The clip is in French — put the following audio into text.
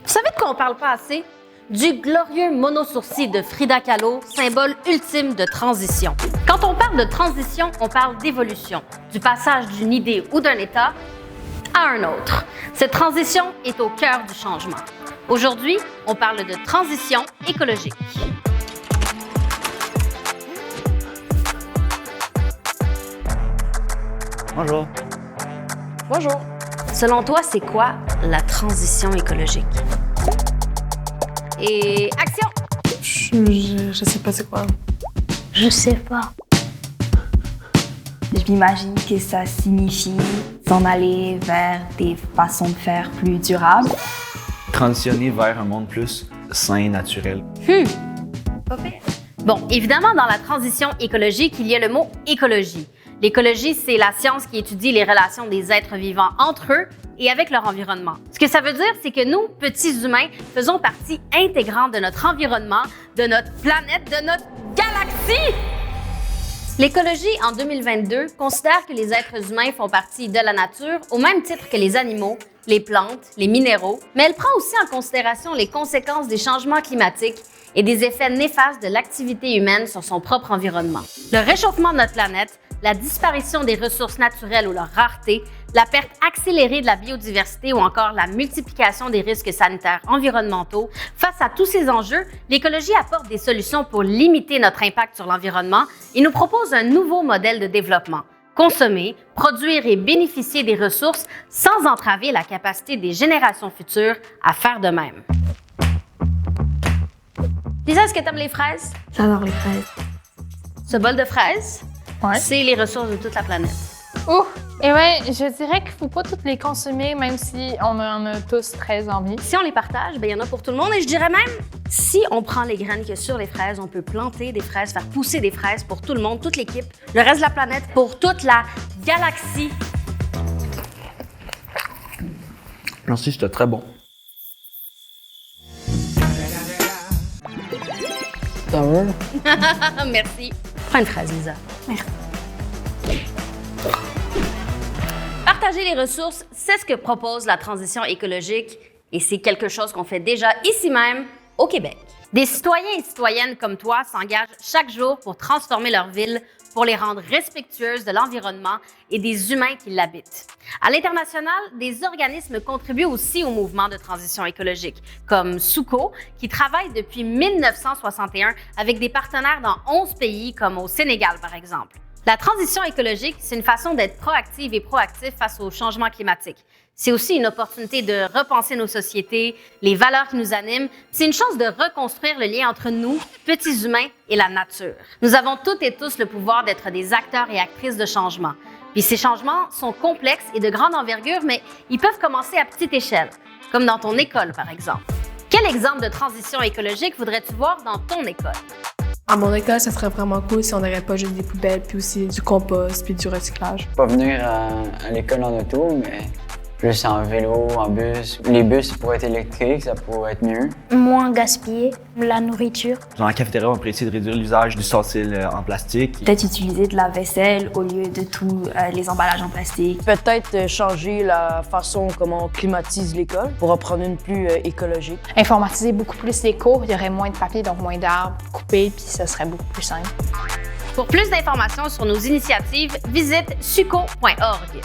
Vous savez de quoi on parle pas assez? Du glorieux monosourcil de Frida Kahlo, symbole ultime de transition. Quand on parle de transition, on parle d'évolution, du passage d'une idée ou d'un état à un autre. Cette transition est au cœur du changement. Aujourd'hui, on parle de transition écologique. Bonjour. Bonjour. Selon toi, c'est quoi la transition écologique? Et action! Je sais pas c'est quoi. Je sais pas. Je m'imagine que ça signifie s'en aller vers des façons de faire plus durables. Transitionner vers un monde plus sain et naturel. Pas pire. Bon, évidemment, dans la transition écologique, il y a le mot écologie. L'écologie, c'est la science qui étudie les relations des êtres vivants entre eux et avec leur environnement. Ce que ça veut dire, c'est que nous, petits humains, faisons partie intégrante de notre environnement, de notre planète, de notre galaxie! L'écologie, en 2022, considère que les êtres humains font partie de la nature au même titre que les animaux, les plantes, les minéraux, mais elle prend aussi en considération les conséquences des changements climatiques et des effets néfastes de l'activité humaine sur son propre environnement. Le réchauffement de notre planète, la disparition des ressources naturelles ou leur rareté, la perte accélérée de la biodiversité ou encore la multiplication des risques sanitaires environnementaux. Face à tous ces enjeux, l'écologie apporte des solutions pour limiter notre impact sur l'environnement et nous propose un nouveau modèle de développement. Consommer, produire et bénéficier des ressources sans entraver la capacité des générations futures à faire de même. Lisa, est-ce que tu aimes les fraises? J'adore les fraises. Ce bol de fraises, Ouais. c'est les ressources de toute la planète. Ouh! Et ouais, je dirais qu'il faut pas toutes les consommer, même si on en a tous très envie. Si on les partage, ben, il y en a pour tout le monde. Et je dirais même, si on prend les graines qu'il y a sur les fraises, on peut planter des fraises, faire pousser des fraises pour tout le monde, toute l'équipe, le reste de la planète, pour toute la galaxie. Merci, c'était très bon. Ça va? Merci. Prends une fraise, Lisa. Merci. Partager les ressources, c'est ce que propose la transition écologique et c'est quelque chose qu'on fait déjà ici même, au Québec. Des citoyens et citoyennes comme toi s'engagent chaque jour pour transformer leur ville, pour les rendre respectueuses de l'environnement et des humains qui l'habitent. À l'international, des organismes contribuent aussi au mouvement de transition écologique, comme Souko, qui travaille depuis 1961 avec des partenaires dans 11 pays, comme au Sénégal, par exemple. La transition écologique, c'est une façon d'être proactive et proactif face au changement climatique. C'est aussi une opportunité de repenser nos sociétés, les valeurs qui nous animent. C'est une chance de reconstruire le lien entre nous, petits humains, et la nature. Nous avons toutes et tous le pouvoir d'être des acteurs et actrices de changement. Puis ces changements sont complexes et de grande envergure, mais ils peuvent commencer à petite échelle, comme dans ton école, par exemple. Quel exemple de transition écologique voudrais-tu voir dans ton école? À mon école, ça serait vraiment cool si on n'aurait pas juste des poubelles, puis aussi du compost, puis du recyclage. Pas venir à l'école en auto, mais plus en vélo, en bus. Les bus, ça pourrait être électrique, ça pourrait être mieux. Moins gaspiller la nourriture. Dans la cafétéria, on pourrait essayer de réduire l'usage du ustensiles en plastique. Peut-être utiliser de la vaisselle au lieu de tous les emballages en plastique. Peut-être changer la façon comment on climatise l'école pour en prendre une plus écologique. Informatiser beaucoup plus les cours, il y aurait moins de papier, donc moins d'arbres coupés, puis ça serait beaucoup plus simple. Pour plus d'informations sur nos initiatives, visite suco.org.